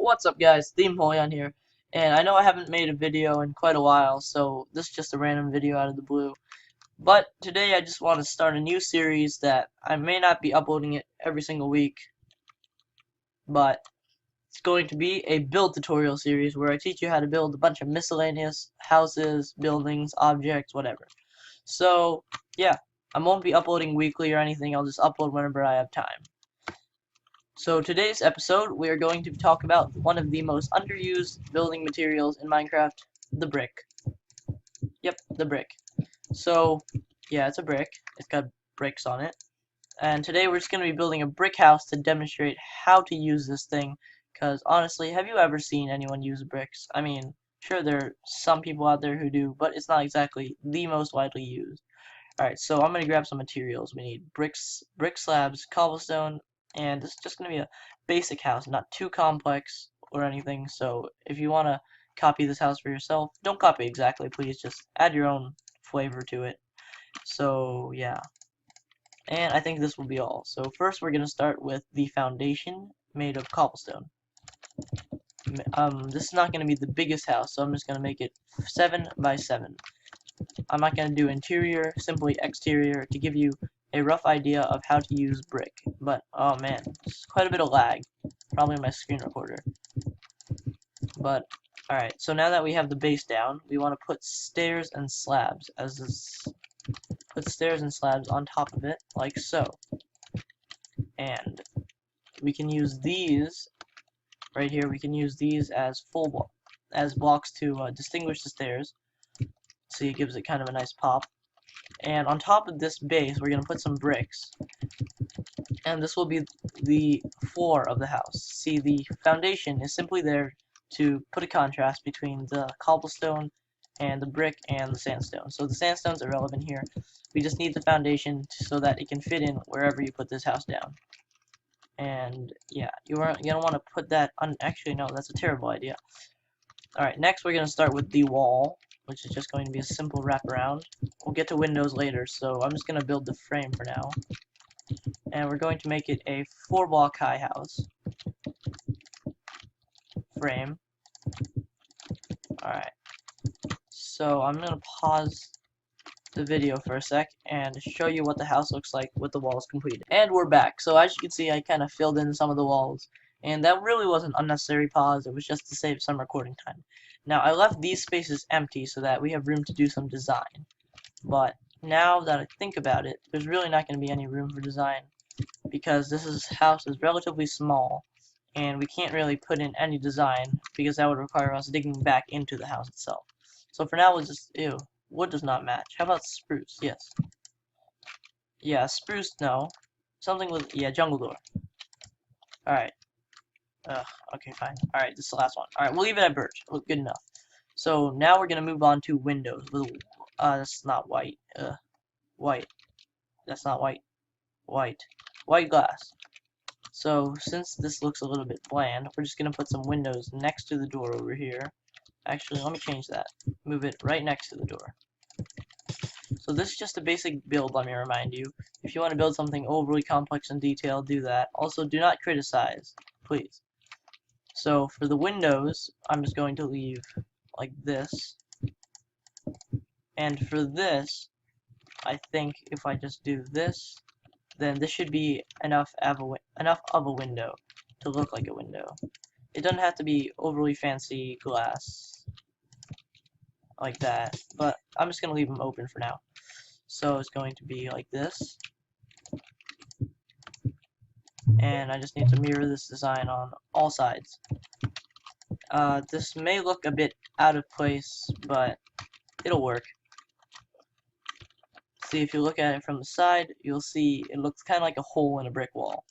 What's up guys, ThemeHoyan here, and I know I haven't made a video in quite a while, so this is just a random video out of the blue. But today I just want to start a new series that I may not be uploading it every single week, but it's going to be a build tutorial series where I teach you how to build a bunch of miscellaneous houses, buildings, objects, whatever. So, yeah, I won't be uploading weekly or anything, I'll just upload whenever I have time. So today's episode, we are going to talk about one of the most underused building materials in Minecraft, the brick. Yep, the brick. So, yeah, it's a brick. It's got bricks on it. And today we're just going to be building a brick house to demonstrate how to use this thing. Because, honestly, have you ever seen anyone use bricks? I mean, sure, there are some people out there who do, but it's not exactly the most widely used. Alright, so I'm going to grab some materials. We need bricks, brick slabs, cobblestone, and this is just going to be a basic house, not too complex or anything. So if you want to copy this house for yourself, don't copy exactly, please. Just add your own flavor to it. So yeah, and I think this will be all. So first we're going to start with the foundation made of cobblestone. This is not going to be the biggest house, so I'm just going to make it 7 by 7. I'm not going to do interior, simply exterior to give you a rough idea of how to use brick. But, oh man, it's quite a bit of lag. Probably my screen recorder. But, alright, so now that we have the base down, we want to put stairs and slabs as this. Put stairs and slabs on top of it, like so. And we can use these, right here, we can use these as as blocks to distinguish the stairs. See, it gives it kind of a nice pop. And on top of this base, we're going to put some bricks. And this will be the floor of the house. See, the foundation is simply there to put a contrast between the cobblestone and the brick and the sandstone. So the sandstone's irrelevant here. We just need the foundation so that it can fit in wherever you put this house down. And yeah, you're going to want to put that on. Actually, no, that's a terrible idea. Alright, next we're going to start with the wall, which is just going to be a simple wraparound. We'll get to windows later, so I'm just going to build the frame for now. And we're going to make it a 4-block high house. Frame. Alright. So I'm going to pause the video for a sec and show you what the house looks like with the walls completed. And we're back. So as you can see, I kind of filled in some of the walls. And that really was an unnecessary pause. It was just to save some recording time. Now, I left these spaces empty so that we have room to do some design. But now that I think about it, there's really not going to be any room for design because this house is relatively small and we can't really put in any design because that would require us digging back into the house itself. So for now, we'll just, ew, wood does not match. How about spruce? Yes. Yeah, spruce, no. Something with, yeah, jungle door. Alright. Okay, fine. Alright, this is the last one. Alright, we'll leave it at birch. Look good enough. So now we're gonna move on to windows. That's not white. White. That's not white. White. White glass. So since this looks a little bit bland, we're just gonna put some windows next to the door over here. Actually, let me change that. Move it right next to the door. So this is just a basic build, let me remind you. If you want to build something overly complex and detailed, do that. Also, do not criticize, please. So for the windows, I'm just going to leave like this. And for this, I think if I just do this, then this should be enough of a window to look like a window. It doesn't have to be overly fancy glass like that, but I'm just going to leave them open for now. So it's going to be like this. And I just need to mirror this design on all sides. This may look a bit out of place, but it'll work. See, if you look at it from the side, you'll see it looks kind of like a hole in a brick wall.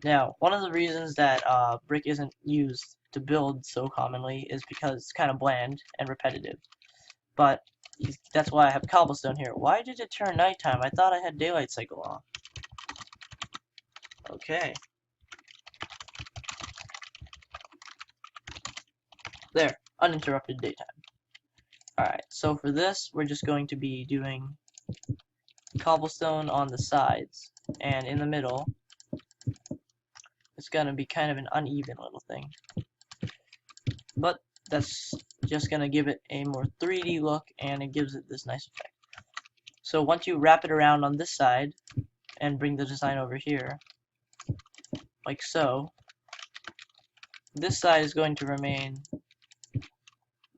Now, one of the reasons that brick isn't used to build so commonly is because it's kind of bland and repetitive. But that's why I have cobblestone here. Why did it turn nighttime? I thought I had daylight cycle on. Okay. There, uninterrupted daytime. Alright, so for this, we're just going to be doing cobblestone on the sides, and in the middle, it's gonna be kind of an uneven little thing. but that's just gonna give it a more 3D look, and it gives it this nice effect. So once you wrap it around on this side and bring the design over here, like so, this side is going to remain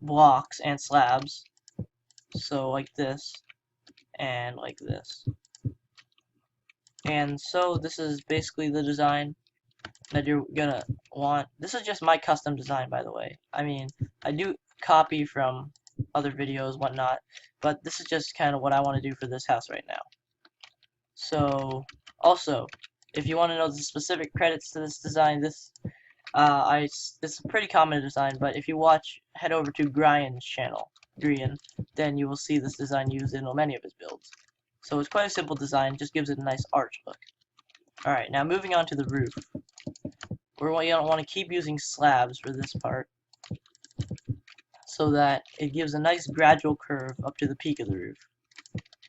blocks and slabs, so like this and like this. And so this is basically the design that you're gonna want. This is just my custom design, by the way. I mean, I do copy from other videos, whatnot, but this is just kind of what I want to do for this house right now. So, also, if you want to know the specific credits to this design, this is a pretty common design, but if you head over to Grian's channel, then you will see this design used in many of his builds. So it's quite a simple design, just gives it a nice arch look. Alright, now moving on to the roof. We don't want to keep using slabs for this part, so that it gives a nice gradual curve up to the peak of the roof.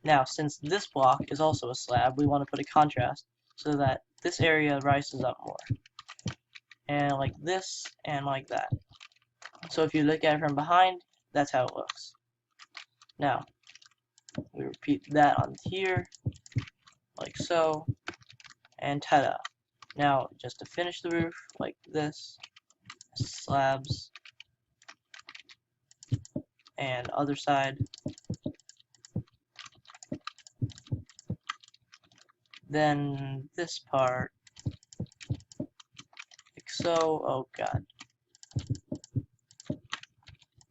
Now, since this block is also a slab, we want to put a contrast so that this area rises up more. And like this, and like that. So if you look at it from behind, that's how it looks. Now, we repeat that on here, like so, and ta-da. Now, just to finish the roof, like this, slabs, and other side. Then this part, like so, oh god.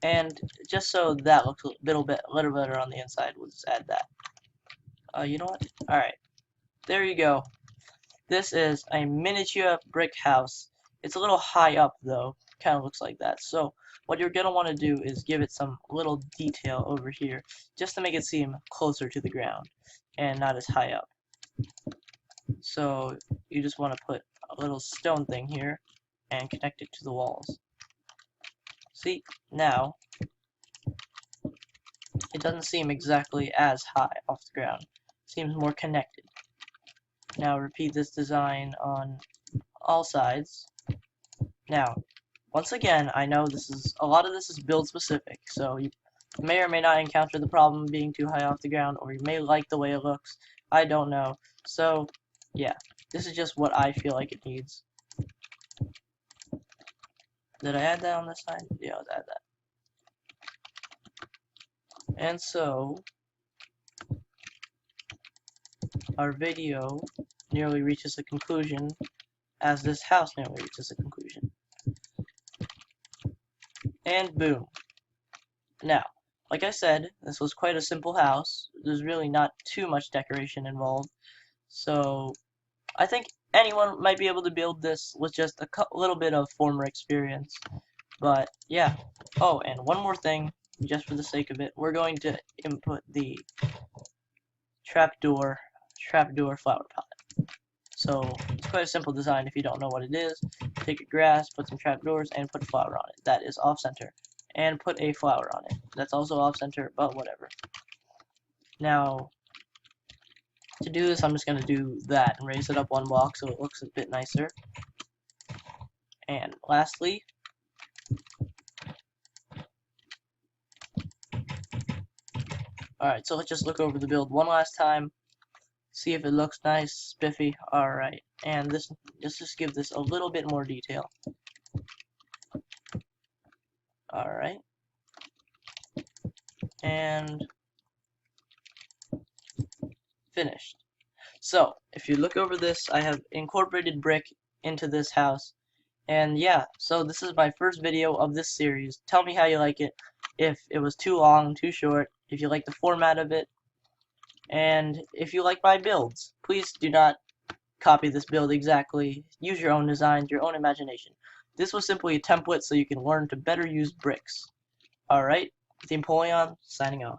And just so that looks a little better on the inside, we'll just add that. You know what? Alright. There you go. This is a miniature brick house. It's a little high up though. Kind of looks like that. So what you're going to want to do is give it some little detail over here, just to make it seem closer to the ground and not as high up. So you just want to put a little stone thing here and connect it to the walls. See, now it doesn't seem exactly as high off the ground. It seems more connected. Now repeat this design on all sides. Now, once again, I know a lot of this is build specific, so you may or may not encounter the problem being too high off the ground, or you may like the way it looks. I don't know. So, yeah, this is just what I feel like it needs. Did I add that on this side? Yeah, I'll add that. And so, our video nearly reaches a conclusion, as this house nearly reaches a conclusion. And boom. Now, like I said, this was quite a simple house. There's really not too much decoration involved. So, I think anyone might be able to build this with just a little bit of former experience. But, yeah. Oh, and one more thing, just for the sake of it, we're going to input the trapdoor flower pot. So, it's quite a simple design if you don't know what it is. Take a grass, put some trapdoors, and put a flower on it. That is off-center. And put a flower on it. That's also off-center, but whatever. Now, to do this, I'm just going to do that and raise it up one block so it looks a bit nicer. And lastly, alright, so let's just look over the build one last time. See if it looks nice, spiffy. Alright, and this, just give this a little bit more detail. Alright. And finished. So, if you look over this, I have incorporated brick into this house. And yeah, so this is my first video of this series. Tell me how you like it. If it was too long, too short, if you like the format of it, and if you like my builds. Please do not copy this build exactly. Use your own designs, your own imagination. This was simply a template so you can learn to better use bricks. Alright, Team Polion, signing off.